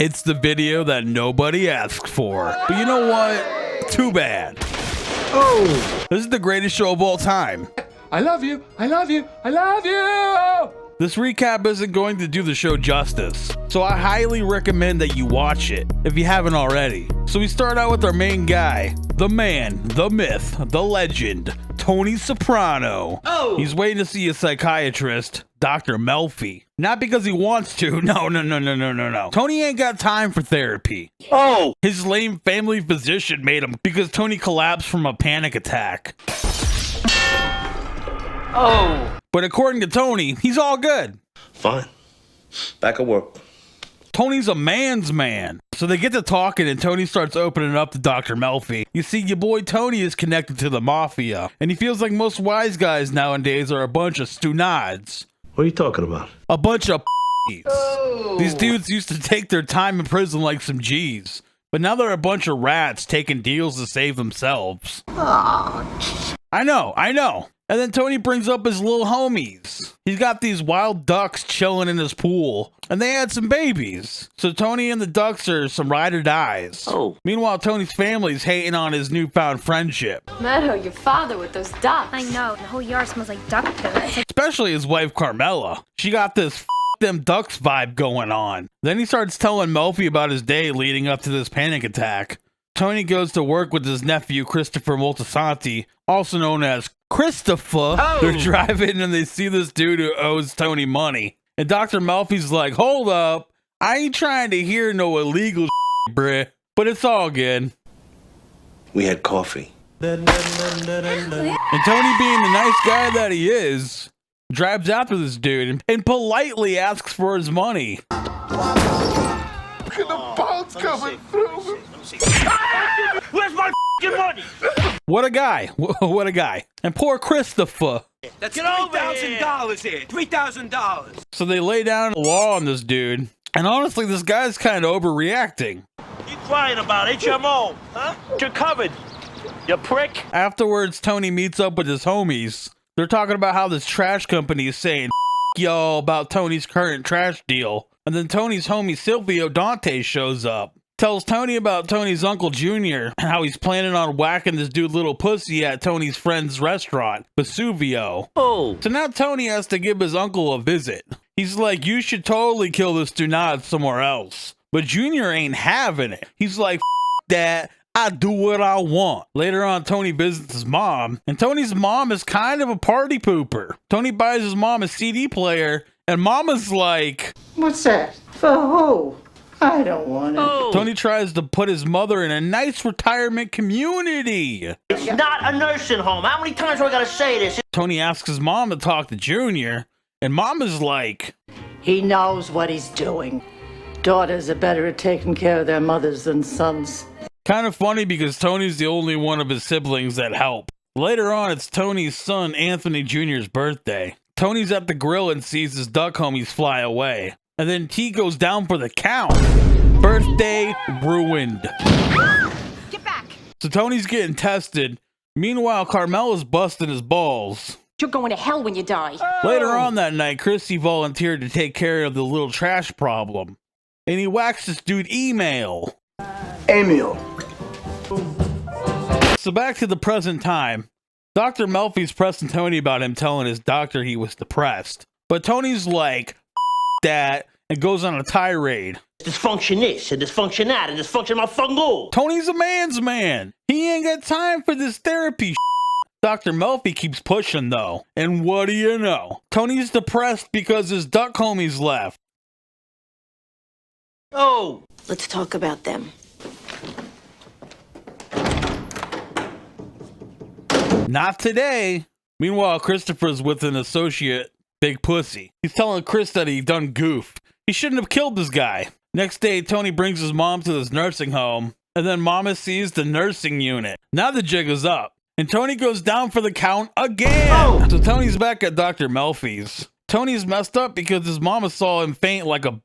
It's the video that nobody asked for. But you know what? Too bad. Oh! This is the greatest show of all time. I love you! I love you! I love you! This recap isn't going to do the show justice, so I highly recommend that you watch it if you haven't already. So we start out with our main guy, the man, the myth, the legend, Tony Soprano. Oh! He's waiting to see a psychiatrist, Dr. Melfi. Not because he wants to, no. Tony ain't got time for therapy. Oh! His lame family physician made him because Tony collapsed from a panic attack. Oh! But according to Tony, he's all good. Fine. Back at work. Tony's a man's man. So they get to talking and Tony starts opening up to Dr. Melfi. You see, your boy Tony is connected to the mafia, and he feels like most wise guys nowadays are a bunch of stunads. What are you talking about? A bunch of Oh. These dudes used to take their time in prison like some G's, but now they're a bunch of rats taking deals to save themselves. I know. And then Tony brings up his little homies. He's got these wild ducks chilling in his pool, and they had some babies. So Tony and the ducks are some ride or dies. Oh. Meanwhile, Tony's family's hating on his newfound friendship, Meadow, your father with those ducks. I know, the whole yard smells like duck poo. It's like, especially his wife Carmela. She got this F them ducks vibe going on. Then he starts telling Melfi about his day leading up to this panic attack. Tony goes to work with his nephew Christopher Moltisanti, also known as Christopher. Oh. They're driving and they see this dude who owes Tony money. And Dr. Melfi's like, hold up, I ain't trying to hear no illegal shit, bruh. But it's all good. We had coffee. And Tony, being the nice guy that he is, drives after this dude and politely asks for his money. The boat's coming through! Where's my f***ing money? What a guy. What a guy. And poor Christopher. That's $3,000 here. $3,000. So they lay down the law on this dude. And honestly, this guy's kind of overreacting. You crying about HMO, huh? You're covered, you prick. Afterwards, Tony meets up with his homies. They're talking about how this trash company is saying F y'all about Tony's current trash deal. And then Tony's homie Silvio Dante shows up. Tells Tony about Tony's uncle Junior and how he's planning on whacking this dude little pussy at Tony's friend's restaurant, Vesuvio. Oh. So now Tony has to give his uncle a visit. He's like, you should totally kill this Dunad somewhere else. But Junior ain't having it. He's like, F that, I do what I want. Later on, Tony visits his mom, and Tony's mom is kind of a party pooper. Tony buys his mom a CD player, and Mama's like, What's that? For who? I don't want it. Oh. Tony tries to put his mother in a nice retirement community. It's not a nursing home. How many times do I gotta say this? Tony asks his mom to talk to Junior, and Mama's like, He knows what he's doing. Daughters are better at taking care of their mothers than sons. kind of funny because Tony's the only one of his siblings that help. Later on, it's Tony's son Anthony Jr.'s birthday. Tony's at the grill and sees his duck homies fly away. And then T goes down for the count. Birthday ruined. get back. So Tony's getting tested. Meanwhile, Carmela's busting his balls. You're going to hell when you die. Later on that night, Chrissy volunteered to take care of the little trash problem. And he whacks this dude Email. Emil. So back to the present time. Dr. Melfi's pressing Tony about him telling his doctor he was depressed. But Tony's like, that, and goes on a tirade. Dysfunction this, and dysfunction that, and dysfunction my fungal. Tony's a man's man. He ain't got time for this therapy. Dr. Melfi keeps pushing though. And what do you know? Tony's depressed because his duck homies left. Oh. Let's talk about them. Not today. Meanwhile, Christopher's with an associate, Big Pussy. He's telling Chris that he done goof. He shouldn't have killed this guy. Next day, Tony brings his mom to this nursing home, and then Mama sees the nursing unit. Now the jig is up, and Tony goes down for the count again. Oh. So Tony's back at Dr. Melfi's. Tony's messed up because his mama saw him faint like a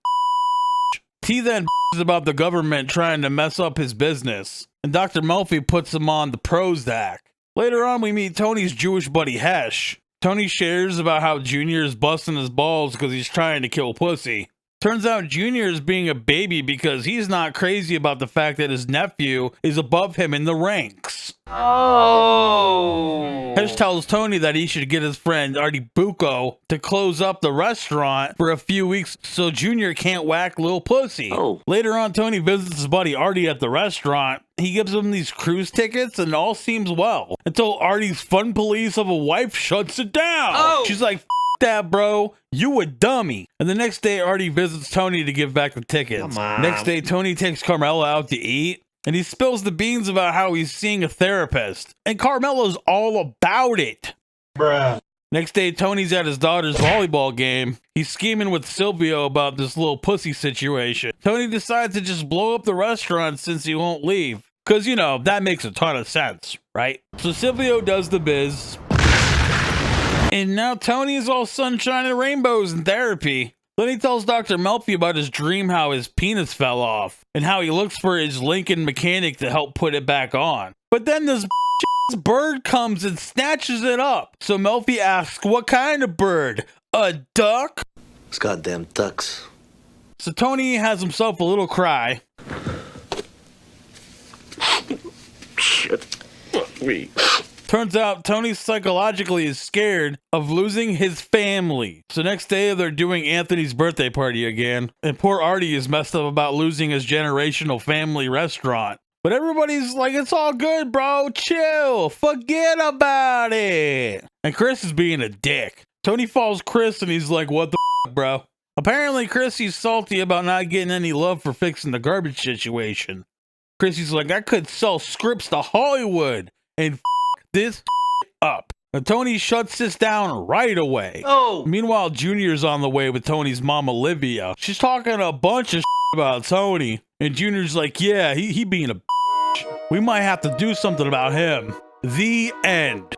T then about the government trying to mess up his business, and Dr. Melfi puts him on the Prozac. Later on, we meet Tony's Jewish buddy Hesh. Tony shares about how Junior is busting his balls because he's trying to kill pussy. Turns out Junior is being a baby because he's not crazy about the fact that his nephew is above him in the ranks. Oh. Hesh tells Tony that he should get his friend Artie Bucco to close up the restaurant for a few weeks so Junior can't whack Lil Pussy. Oh. Later on, Tony visits his buddy Artie at the restaurant. He gives him these cruise tickets and all seems well until Artie's fun police of a wife shuts it down. Oh. She's like, "F that, bro. You a dummy." And the next day, Artie visits Tony to give back the tickets. Come on. Next day, Tony takes Carmela out to eat. And he spills the beans about how he's seeing a therapist. And Carmela's all about it. Bruh. Next day, Tony's at his daughter's volleyball game. He's scheming with Silvio about this little pussy situation. Tony decides to just blow up the restaurant since he won't leave. Because, you know, that makes a ton of sense, right? So Silvio does the biz. And now Tony is all sunshine and rainbows in therapy. Then he tells Dr. Melfi about his dream how his penis fell off and how he looks for his Lincoln mechanic to help put it back on. But then this bird comes and snatches it up. So Melfi asks, what kind of bird? A duck? It's goddamn ducks. So Tony has himself a little cry. Shit. Fuck me. Turns out Tony psychologically is scared of losing his family. So next day they're doing Anthony's birthday party again. And poor Artie is messed up about losing his generational family restaurant. But everybody's like, it's all good, bro. Chill. Forget about it. And Chris is being a dick. Tony follows Chris and he's like, what the f, bro? Apparently Chrissy's salty about not getting any love for fixing the garbage situation. Chrissy's like, I could sell scripts to Hollywood and f this up. And Tony shuts this down right away. Oh. Meanwhile, Junior's on the way with Tony's mom, Olivia. She's talking a bunch of about Tony. And Junior's like, yeah, he being a bitch. We might have to do something about him. The end.